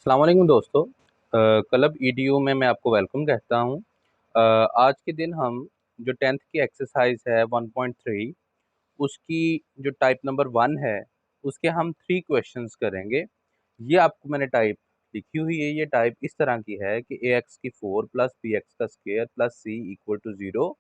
अस्सलाम वालेकुम दोस्तों। क्लब ईडीयू में मैं आपको वेलकम कहता हूँ। आज के दिन हम जो 10th की एक्सरसाइज है 1.3 उसकी जो टाइप नंबर 1 है उसके हम 3 क्वेश्चंस करेंगे। ये आपको मैंने टाइप लिखी हुई है। ये टाइप इस तरह की है कि ए एक्स की 4 प्लस बी एक्स का square plus C equal to 0।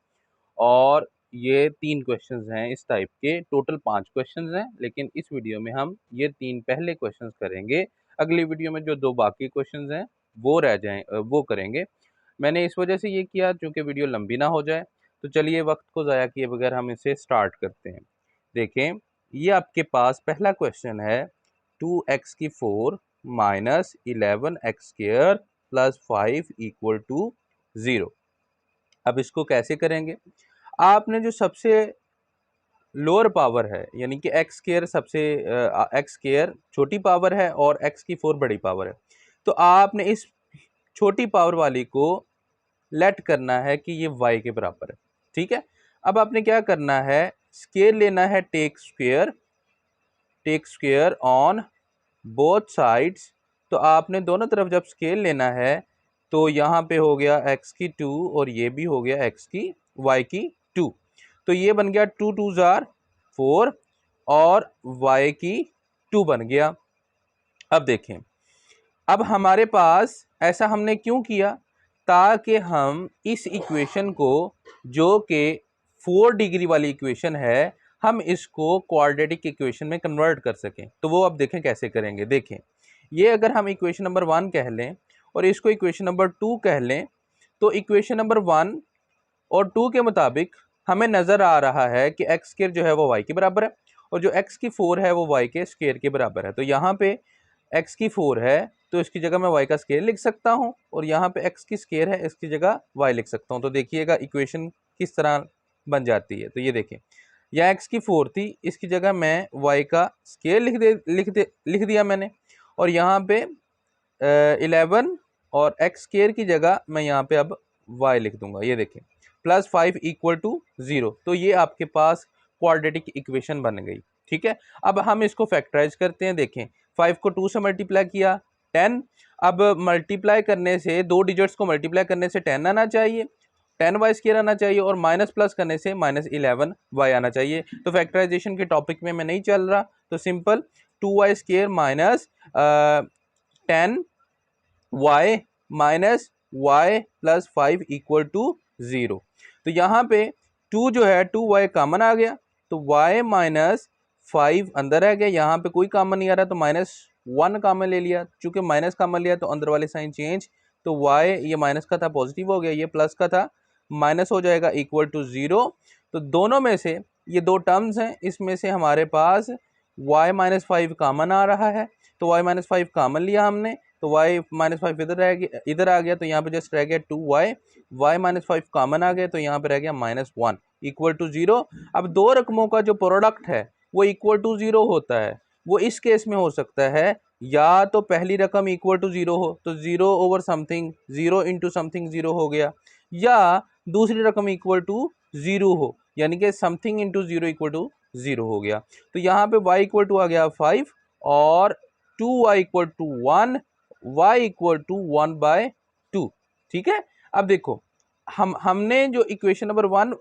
और ये 3 क्वेश्चंस हैं इस टाइप के। टोटल 5 क्वेश्चंस हैं, लेकिन इस वीडियो में हम ये 3 पहले क्वेश्चंस करेंगे। अगली वीडियो में जो 2 बाकी क्वेश्चंस हैं वो करेंगे। मैंने इस वजह से ये किया क्योंकि वीडियो लंबी ना हो जाए। तो चलिए वक्त को ज़ाया किए बगैर हम इसे स्टार्ट करते हैं। देखें, ये आपके पास पहला क्वेश्चन है 2x की 4 minus 11x square plus 5 equal to 0। अब इसको कैसे करेंगे? आपने जो सबसे लोअर पावर है यानी कि एक्स स्क्वायर एक्स स्क्वायर छोटी पावर है और एक्स की 4 बड़ी पावर है, तो आपने इस छोटी पावर वाली को लेट करना है कि ये y के बराबर है। ठीक है, अब आपने क्या करना है, स्क्वायर लेना है, take square on both sides. तो आपने दोनों तरफ जब स्केल लेना है तो यहाँ पे हो गया x की 2 और ये भी हो गया y की 2। तो ये बन गया 2 2 जार 4 और y की 2 बन गया। अब देखें, अब हमारे पास ऐसा हमने क्यों किया, ताकि हम इस इक्वेशन को, जो कि 4 डिग्री वाली इक्वेशन है, हम इसको क्वाड्रेटिक इक्वेशन में कन्वर्ट कर सकें। तो वो अब देखें कैसे करेंगे। देखें, ये अगर हम इक्वेशन नंबर 1 कह लें और इसको इक्वेशन नंबर 2 कह लें, तो इक्वेशन नंबर 1 और 2 के मुताबिक हमें नज़र आ रहा है कि एक्स स्क्वायर जो है वो y के बराबर है और जो x की 4 है वो y के स्क्वायर के बराबर है। तो यहाँ पे x की 4 है तो इसकी जगह मैं y का स्क्वायर लिख सकता हूँ, और यहाँ पे x की स्क्वायर है इसकी जगह y लिख सकता हूँ। तो देखिएगा इक्वेशन किस तरह बन जाती है। तो ये देखें, यह x की 4 थी, इसकी जगह मैं y का स्क्वायर लिख दिया मैंने, और यहाँ पे 11 और x स्क्वायर की जगह मैं यहाँ पे अब y लिख दूंगा। ये देखें, प्लस 5 इक्वल टू 0। तो ये आपके पास क्वाड्रेटिक इक्वेशन बन गई। ठीक है, अब हम इसको फैक्टराइज करते हैं। देखें, 5 को 2 से मल्टीप्लाई किया 10। अब मल्टीप्लाई करने से, 2 डिजिट्स को मल्टीप्लाई करने से 10 आना चाहिए, 10y स्क्वायर आना चाहिए, और माइनस प्लस करने से माइनस 11y आना चाहिए। तो फैक्टराइजेशन के टॉपिक में मैं नहीं चल रहा, तो simple 2y square minus 10y minus y plus 5 equal to 0। तो यहाँ पे 2 जो है 2y कॉमन आ गया, तो y माइनस 5 अंदर आ गया। यहाँ पे कोई कॉमन नहीं आ रहा तो माइनस 1 कॉमन ले लिया। चूंकि माइनस कॉमन लिया तो अंदर वाले साइन चेंज, तो y ये माइनस का था पॉजिटिव हो गया, ये प्लस का था माइनस हो जाएगा इक्वल टू 0। तो दोनों में से ये 2 टर्म्स हैं, इसमें से हमारे पास y माइनस 5 कॉमन आ रहा है, तो y माइनस 5 कॉमन लिया हमने, तो y माइनस 5 इधर आ गया, तो यहाँ पे जस्ट रह गया 2y, y माइनस 5 कॉमन आ गया तो यहाँ पे रह गया माइनस 1 इक्वल टू 0। अब दो रकमों का जो प्रोडक्ट है वो इक्वल टू 0 होता है। वो इस केस में हो सकता है या तो पहली रकम इक्वल टू 0 हो, तो 0 ओवर समथिंग, 0 इंटू समथिंग 0 हो गया, या दूसरी रकम इक्वल टू 0 हो, यानी कि समथिंग इंटू 0 इक्वल टू 0 हो गया। तो यहाँ पे y इक्वल टू आ गया 5 और 2y equal to 1, y equal to 1/2। ठीक है, अब देखो, हमने जो इक्वेशन नंबर 1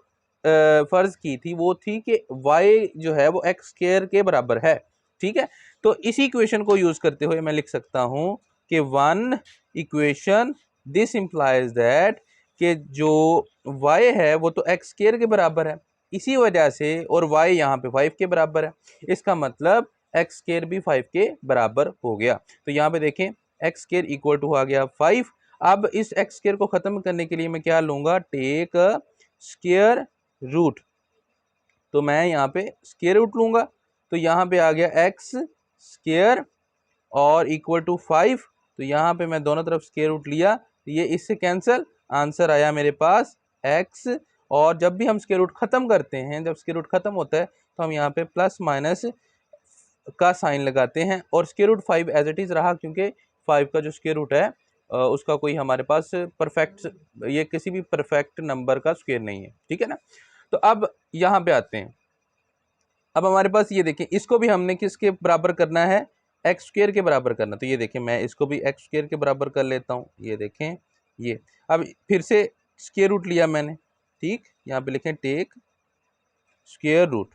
फर्ज की थी वो थी कि y जो है वो x स्क्वायर के बराबर है। ठीक है, तो इसी इक्वेशन को यूज करते हुए मैं लिख सकता हूं कि 1 इक्वेशन दिस इंप्लाइज दैट कि जो y है वो तो x स्क्वायर के बराबर है, इसी वजह से, और y यहाँ पे 5 के बराबर है, इसका मतलब x स्क्वायर भी 5 के बराबर हो गया। तो यहाँ पे देखें, x स्क्वायर इक्वल टू आ गया 5। अब इस x स्क्वायर को खत्म करने के लिए मैं क्या लूंगा, टेक स्क्वायर रूट। तो मैं यहाँ पे स्क्वायर रूट लूंगा, तो यहाँ पे आ गया x स्क्वायर और इक्वल टू 5। तो यहाँ पे मैं दोनों तरफ स्क्वायर रूट लिया, तो ये इससे कैंसिल, आंसर आया मेरे पास x। और जब भी हम स्क्वायर रूट खत्म करते हैं, जब स्क्वायर रूट खत्म होता है तो हम यहाँ पे प्लस माइनस का साइन लगाते हैं, और square root 5 as it is रहा, क्योंकि 5 का जो स्क्वायर रूट है उसका कोई हमारे पास परफेक्ट, ये किसी भी परफेक्ट नंबर का स्क्वायर नहीं है। ठीक है ना, तो अब यहाँ पे आते हैं। अब हमारे पास ये देखें, इसको भी हमने किसके बराबर करना है, एक्स स्क्वायर के बराबर करना। तो ये देखें मैं इसको भी एक्स स्क्वायर के बराबर कर लेता हूँ। ये देखें ये, अब फिर से स्क्वायर रूट लिया मैंने, ठीक, यहाँ पे लिखें take square root,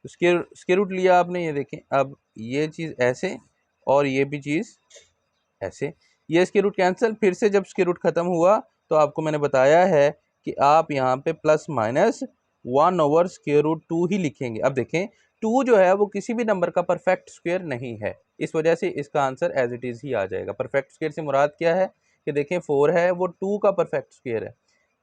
square root लिया आपने। ये देखें अब ये चीज़ ऐसे और ये भी चीज़ ऐसे, ये स्क्वायर रूट कैंसिल। फिर से जब स्क्वायर रूट ख़त्म हुआ तो आपको मैंने बताया है कि आप यहाँ पे प्लस माइनस 1/√2 ही लिखेंगे। अब देखें 2 जो है वो किसी भी नंबर का परफेक्ट स्क्वायर नहीं है, इस वजह से इसका आंसर एज इट इज़ ही आ जाएगा। परफेक्ट स्क्वायर से मुराद क्या है कि देखें 4 है वो 2 का परफेक्ट स्क्वायर है,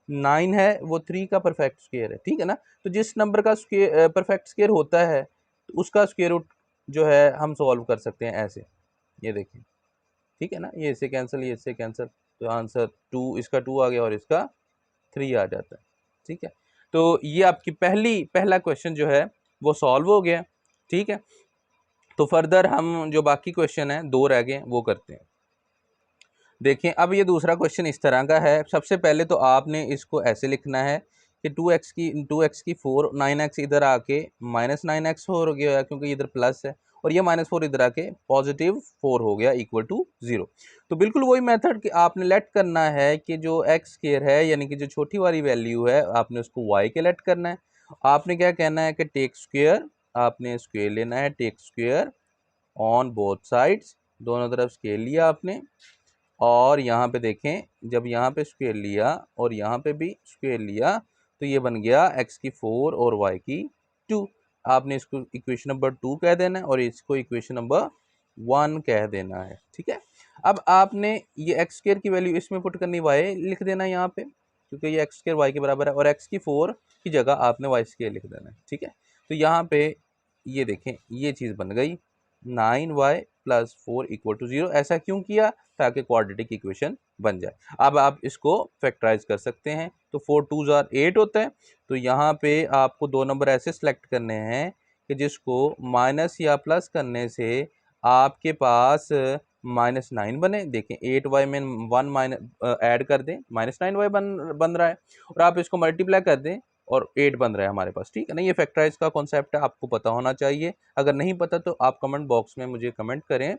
9 है वो 3 का परफेक्ट स्क्वायर है, ठीक है ना। तो जिस नंबर का स्क्वायर परफेक्ट स्क्वायर होता है तो उसका स्क्वायर रूट जो है हम सॉल्व कर सकते हैं ऐसे। ये देखिए ठीक है ना, ये इससे कैंसिल, ये इससे कैंसिल, तो आंसर 2, इसका 2 आ गया और इसका 3 आ जाता है, ठीक है। तो ये आपकी पहला क्वेश्चन जो है वो सॉल्व हो गया, ठीक है। तो फर्दर हम जो बाकी क्वेश्चन है 2 रह गए वो करते हैं। देखें अब ये दूसरा क्वेश्चन इस तरह का है। सबसे पहले तो आपने इसको ऐसे लिखना है कि 2x की 4, 9x इधर आके -9x हो गया क्योंकि इधर प्लस है, और ये -4 इधर आके +4 हो गया इक्वल टू 0। तो बिल्कुल वही मेथड कि आपने लेट करना है कि जो एक्स स्क्वायर है यानी कि जो छोटी वाली वैल्यू है आपने उसको y के लेट करना है। आपने क्या कहना है कि टेक स्क्वायर, आपने स्क्वायर लेना है, take square on both sides, दोनों तरफ स्क्वायर लिया आपने, और यहाँ पे देखें जब यहाँ पे स्क्वायर लिया और यहाँ पे भी स्क्वायर लिया तो ये बन गया x की 4 और y की 2। आपने इसको इक्वेशन नंबर 2 कह देना है और इसको इक्वेशन नंबर 1 कह देना है, ठीक है। अब आपने ये एक्स स्क्वायर की वैल्यू इसमें पुट करनी, y लिख देना यहाँ पे क्योंकि ये एक्स स्क्वायर y के बराबर है, और x की 4 की जगह आपने y स्क्वायर लिख देना है, ठीक है। तो यहाँ पे ये देखें ये चीज़ बन गई 9y + 4 = 0। ऐसा क्यों किया? ताकि क्वाड्रेटिक इक्वेशन बन जाए। अब आप इसको फैक्टराइज कर सकते हैं, तो 4 2 ज़ार 8 होता है। तो यहाँ पे आपको 2 नंबर ऐसे सिलेक्ट करने हैं कि जिसको माइनस या प्लस करने से आपके पास -9 बने। देखें 8y में 1 माइनस ऐड कर दें, -9y बन रहा है, और आप इसको मल्टीप्लाई कर दें और 8 बन रहा है हमारे पास, ठीक है ना। ये फैक्टराइज का कॉन्सेप्ट है, आपको पता होना चाहिए। अगर नहीं पता तो आप कमेंट बॉक्स में मुझे कमेंट करें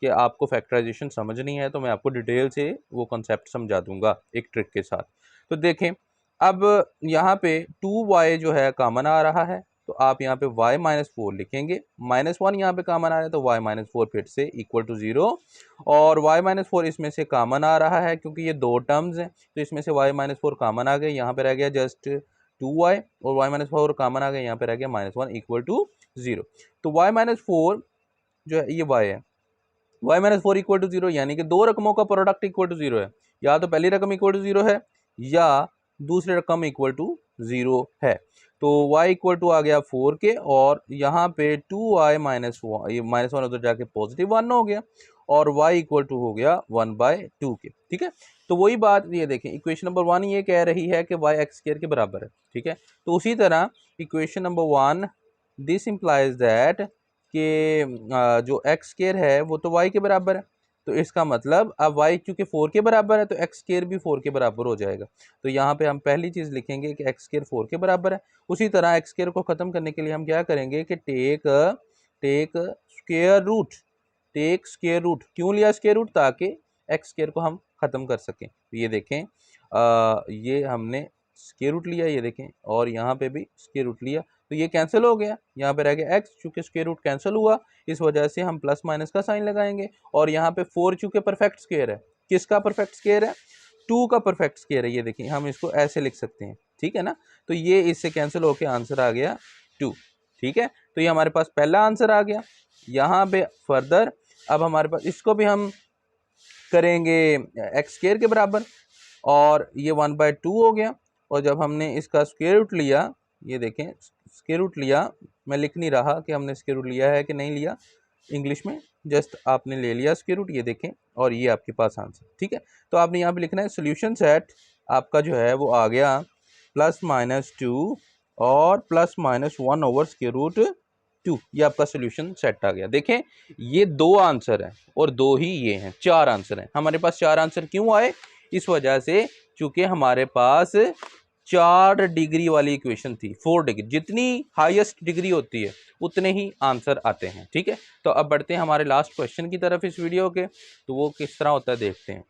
कि आपको फैक्टराइजेशन समझ नहीं है, तो मैं आपको डिटेल से वो कॉन्सेप्ट समझा दूंगा एक ट्रिक के साथ। तो देखें अब यहाँ पे 2y जो है कॉमन आ रहा है, तो आप यहाँ पे y -4 लिखेंगे, -1 यहाँ पे कॉमन आ रहा है तो y -4 फिर से इक्वल टू 0, और y -4 इसमें से कॉमन आ रहा है क्योंकि ये 2 टर्म्स हैं, तो इसमें से y -4 कॉमन आ गए, यहाँ पे रह गया जस्ट 2y, और y -4 कॉमन आ गया, यहाँ पे रह गया -1 इक्वल टू 0। तो y -4 जो है ये y है, y -4 इक्वल टू 0 यानी कि दो रकमों का प्रोडक्ट इक्वल टू 0 है, या तो पहली रकम इक्वल टू 0 है या दूसरी रकम इक्वल टू 0 है। तो y इक्वल टू आ गया 4 के, और यहाँ पे 2y -1, ये -1 उधर जाके +1 हो गया, और y इक्वल टू हो गया 1/2 के, ठीक है। तो वही बात ये देखें इक्वेशन नंबर 1 ये कह रही है कि y x स्क्वायर के बराबर है, ठीक है। तो उसी तरह equation number 1 this implies that कि जो एक्स स्क्वायर है वो तो y के बराबर है, तो इसका मतलब अब y क्योंकि 4 के बराबर है तो एक्स स्क्वायर भी 4 के बराबर हो जाएगा। तो यहाँ पे हम पहली चीज़ लिखेंगे कि एक्स स्क्वायर 4 के बराबर है। उसी तरह एक्स स्क्वायर को ख़त्म करने के लिए हम क्या करेंगे कि take square root, take square root क्यों लिया स्क्वायर रूट? ताकि एक्स स्क्वायर को हम ख़त्म कर सकें। तो ये देखें ये हमने स्क्वायर रूट लिया, ये देखें, और यहाँ पे भी स्क्वायर रूट लिया, तो ये कैंसिल हो गया, यहाँ पे रह गया x, चूंकि स्क्वायर रूट कैंसिल हुआ इस वजह से हम प्लस माइनस का साइन लगाएंगे, और यहाँ पे 4 चूंकि परफेक्ट स्क्वायर है, किसका परफेक्ट स्क्वायर है? 2 का परफेक्ट स्क्वायर है। ये देखिए हम इसको ऐसे लिख सकते हैं, ठीक है ना। तो ये इससे कैंसिल होकर आंसर आ गया 2, ठीक है। तो ये हमारे पास पहला आंसर आ गया। यहाँ पे फर्दर अब हमारे पास इसको भी हम करेंगे एक्स स्क्वायर के बराबर, और ये 1/2 हो गया, और जब हमने इसका स्क्वायर रूट लिया, ये देखें स्क्वायर रूट लिया, मैं लिख नहीं रहा कि हमने स्क्वायर रूट लिया है कि नहीं लिया, इंग्लिश में जस्ट आपने ले लिया स्क्वायर रूट, ये देखें, और ये आपके पास आंसर, ठीक है। तो आपने यहाँ पे लिखना है सोल्यूशन सेट आपका जो है वो आ गया +-2 और +-1/√2, ये आपका सोल्यूशन सेट आ गया। देखें ये 2 आंसर हैं और 2 ही ये हैं, 4 आंसर हैं। हमारे पास 4 आंसर क्यों आए? इस वजह से चूँकि हमारे पास 4 डिग्री वाली इक्वेशन थी, 4 डिग्री, जितनी हाईएस्ट डिग्री होती है उतने ही आंसर आते हैं। ठीक है, तो अब बढ़ते हैं हमारे लास्ट क्वेश्चन की तरफ इस वीडियो के, तो वो किस तरह होता है देखते हैं।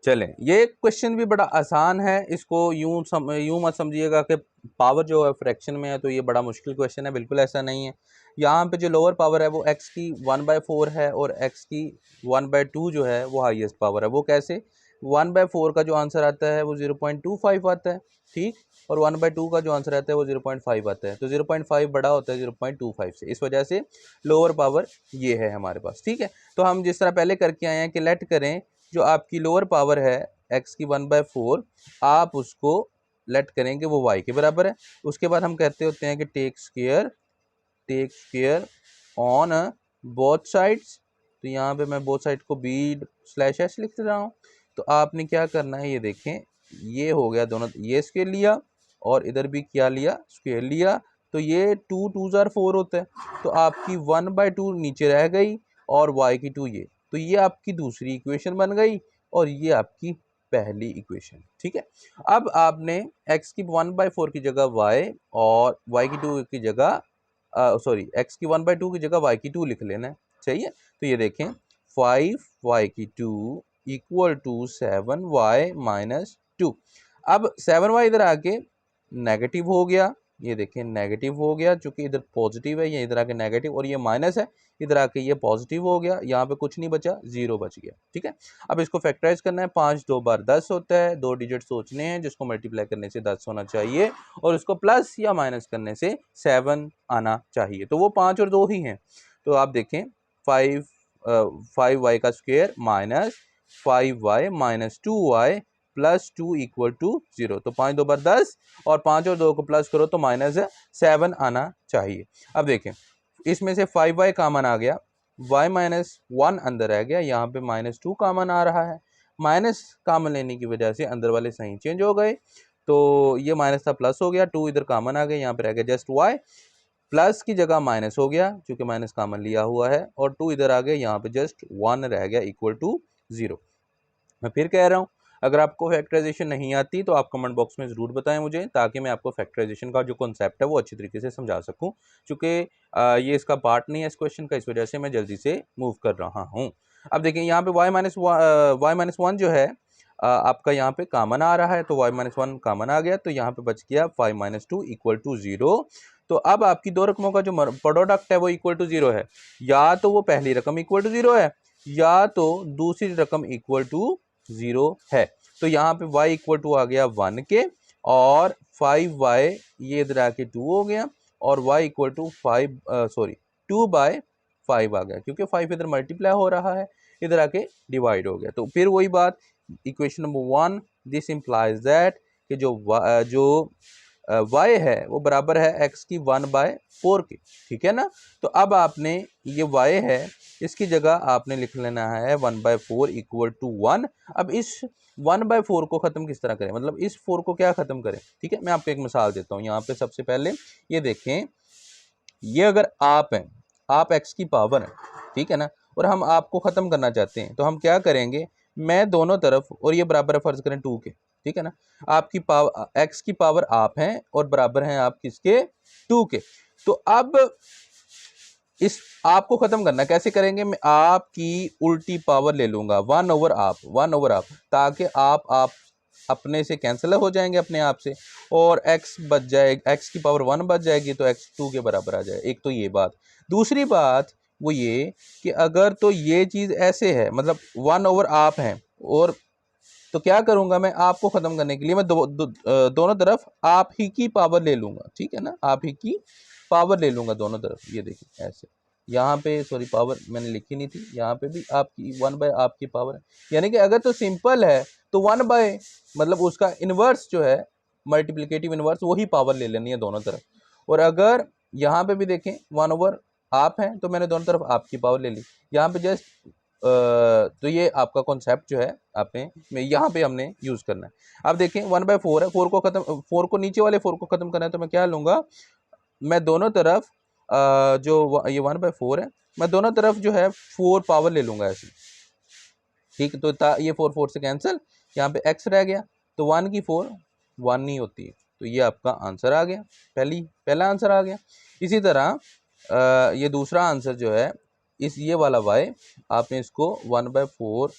चलें, ये क्वेश्चन भी बड़ा आसान है, इसको यूं मत समझिएगा कि पावर जो है फ्रैक्शन में है तो ये बड़ा मुश्किल क्वेश्चन है, बिल्कुल ऐसा नहीं है। यहाँ पे जो लोअर पावर है वो x की 1/4 है और x की 1/2 जो है वो हाईएस्ट पावर है। वो कैसे? 1/4 का जो आंसर आता है वो 0.25 आता है, ठीक, और 1/2 का जो आंसर आता है वो 0.5 आता है। तो 0.5 बड़ा होता है 0.25 से, इस वजह से लोअर पावर ये है हमारे पास। ठीक है, तो हम जिस तरह पहले करके आए हैं कि लेट करें जो आपकी लोअर पावर है x की 1/4, आप उसको लेट करेंगे वो y के बराबर है। उसके बाद हम कहते होते हैं कि take square on both sides. तो यहाँ पे मैं बोथ साइड को b/s लिख रहा हूँ। तो आपने क्या करना है, ये देखें, ये हो गया, दोनों ये स्क्वायर लिया और इधर भी क्या लिया, स्क्वायर लिया, तो ये 2 2 4 होता है। तो आपकी 1/2 नीचे रह गई और y की 2 ये, तो ये आपकी दूसरी इक्वेशन बन गई और ये आपकी पहली इक्वेशन। ठीक है, अब आपने x की 1/4 की जगह y और y की 2 की जगह x की 1/2 की जगह y की 2 लिख लेना है। सही है, तो ये देखें 5y की 2 इक्वल टू 7y माइनस 2। अब 7y इधर आके नेगेटिव हो गया, ये देखें नेगेटिव हो गया, चूंकि इधर पॉजिटिव है, ये इधर आके नेगेटिव, और ये माइनस है, इधर आके ये पॉजिटिव हो गया, यहाँ पे कुछ नहीं बचा, 0 बच गया। ठीक है, अब इसको फैक्टराइज करना है, 5 2 बार 10 होता है, 2 डिजिट सोचने हैं जिसको मल्टीप्लाई करने से 10 होना चाहिए और उसको प्लस या माइनस करने से 7 आना चाहिए। तो वो 5 और 2 ही हैं। तो आप देखें 5y का square minus 5y minus 2y plus 2 equal to 0। तो 5 2 बार 10 और 5 और 2 को प्लस करो तो माइनस 7 आना चाहिए। अब देखें इसमें से 5y कॉमन आ गया, y माइनस 1 अंदर आ गया, यहाँ पे माइनस 2 कॉमन आ रहा है। माइनस कॉमन लेने की वजह से अंदर वाले साइन चेंज हो गए, तो ये माइनस था प्लस हो गया, 2 इधर कॉमन आ गया, यहाँ पे रह गया जस्ट y, प्लस की जगह माइनस हो गया क्योंकि माइनस कॉमन लिया हुआ है, और 2 इधर आ गया, यहाँ पे जस्ट 1 रह गया इक्वल टू 0। मैं फिर कह रहा हूँ, अगर आपको फैक्टराइजेशन नहीं आती तो आप कमेंट बॉक्स में ज़रूर बताएं मुझे, ताकि मैं आपको फैक्टराइजेशन का जो कॉन्सेप्ट है वो अच्छी तरीके से समझा सकूं, क्योंकि ये इसका पार्ट नहीं है इस क्वेश्चन का, इस वजह से मैं जल्दी से मूव कर रहा हूं। अब देखिए यहाँ पे y-1 जो है आपका यहाँ पे कॉमन आ रहा है, तो y-1 कॉमन आ गया, तो यहाँ पे बच गया 5 - 2 इक्वल टू 0। तो अब आपकी दो रकमों का जो प्रोडक्ट है वो इक्वल टू 0 है, या तो वो पहली रकम इक्वल टू 0 है या तो दूसरी रकम इक्वल टू 0 है। तो यहाँ पे y इक्वल टू आ गया 1 के, और 5y ये इधर आके 2 हो गया, और y इक्वल टू 2/5 आ गया, क्योंकि 5 इधर मल्टीप्लाई हो रहा है, इधर आके डिवाइड हो गया। तो फिर वही बात, equation number 1, this implies that कि जो y है वो बराबर है x की 1/4 के। ठीक है ना, तो अब आपने ये y है, इसकी जगह आपने लिख लेना है 1/4 इक्वल टू 1। अब इस 1/4 को ख़त्म किस तरह करें, मतलब इस 4 को क्या ख़त्म करें। ठीक है, मैं आपको एक मिसाल देता हूँ। यहाँ पे सबसे पहले ये देखें, ये अगर आप हैं, आप x की पावर है, ठीक है ना, और हम आपको ख़त्म करना चाहते हैं, तो हम क्या करेंगे, मैं दोनों तरफ, और ये बराबर है फ़र्ज़ करें 2 के, ठीक है ना, आपकी पावर x की पावर आप हैं और बराबर हैं आप किसके, 2 के। तो अब इस आपको ख़त्म करना कैसे करेंगे, मैं आपकी उल्टी पावर ले लूँगा, 1/आप, ताकि आप अपने से कैंसिल हो जाएंगे अपने आप से, और x बच जाएगा, x की पावर 1 बच जाएगी, तो x 2 के बराबर आ जाए। एक तो ये बात। दूसरी बात वो ये कि अगर तो ये चीज़ ऐसे है, मतलब 1/आप हैं, और तो क्या करूँगा मैं, आपको ख़त्म करने के लिए मैं दोनों तरफ आप ही की पावर ले लूँगा। ठीक है ना, आप ही की पावर ले लूँगा दोनों तरफ। ये देखिए ऐसे, यहाँ पे सॉरी पावर मैंने लिखी नहीं थी, यहाँ पे भी आपकी 1/आप की पावर है, यानी कि अगर तो सिंपल है तो 1/ मतलब उसका इन्वर्स जो है, मल्टीप्लिकेटिव इन्वर्स, वही पावर ले लेनी है दोनों तरफ। और अगर यहाँ पे भी देखें 1/आप है, तो मैंने दोनों तरफ आपकी पावर ले ली। यहाँ पे जस्ट तो ये आपका कॉन्सेप्ट जो है आपने यहाँ पे हमने यूज़ करना है। अब देखें 1/4 है, 4 को नीचे वाले 4 को ख़त्म करना है, तो मैं क्या लूँगा, मैं दोनों तरफ जो ये 1/4 है, मैं दोनों तरफ जो है 4 पावर ले लूँगा ऐसे। ठीक, तो ये 4 4 से कैंसिल, यहाँ पे x रह गया, तो 1 की 4 1 नहीं होती। तो ये आपका आंसर आ गया, पहला आंसर आ गया। इसी तरह ये दूसरा आंसर जो है ये वाला y आपने इसको 1/4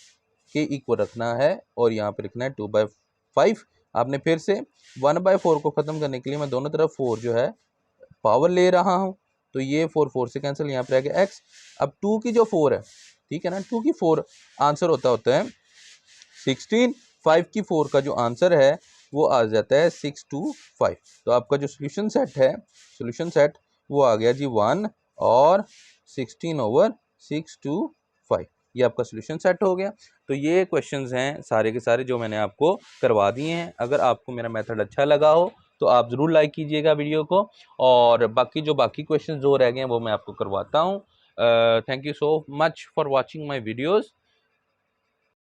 के इक्वल रखना है और यहाँ पे लिखना है 2/5। आपने फिर से 1/4 को ख़त्म करने के लिए मैं दोनों तरफ 4 जो है पावर ले रहा हूँ, तो ये 4 से कैंसिल, यहाँ पर आ गया x। अब 2 की जो 4 है, ठीक है ना, 2 की 4 आंसर होता है 16। 5 की 4 का जो आंसर है वो आ जाता है 6 to 5। तो आपका जो सोल्यूशन सेट वो आ गया जी 1 और 16/6 to 5। ये आपका सोल्यूशन सेट हो गया। तो ये क्वेश्चंस हैं सारे के सारे जो मैंने आपको करवा दिए हैं। अगर आपको मेरा मेथड अच्छा लगा हो तो आप ज़रूर लाइक कीजिएगा वीडियो को, और बाकी क्वेश्चंस जो रह गए हैं वो मैं आपको करवाता हूँ। Thank you so much for watching my videos.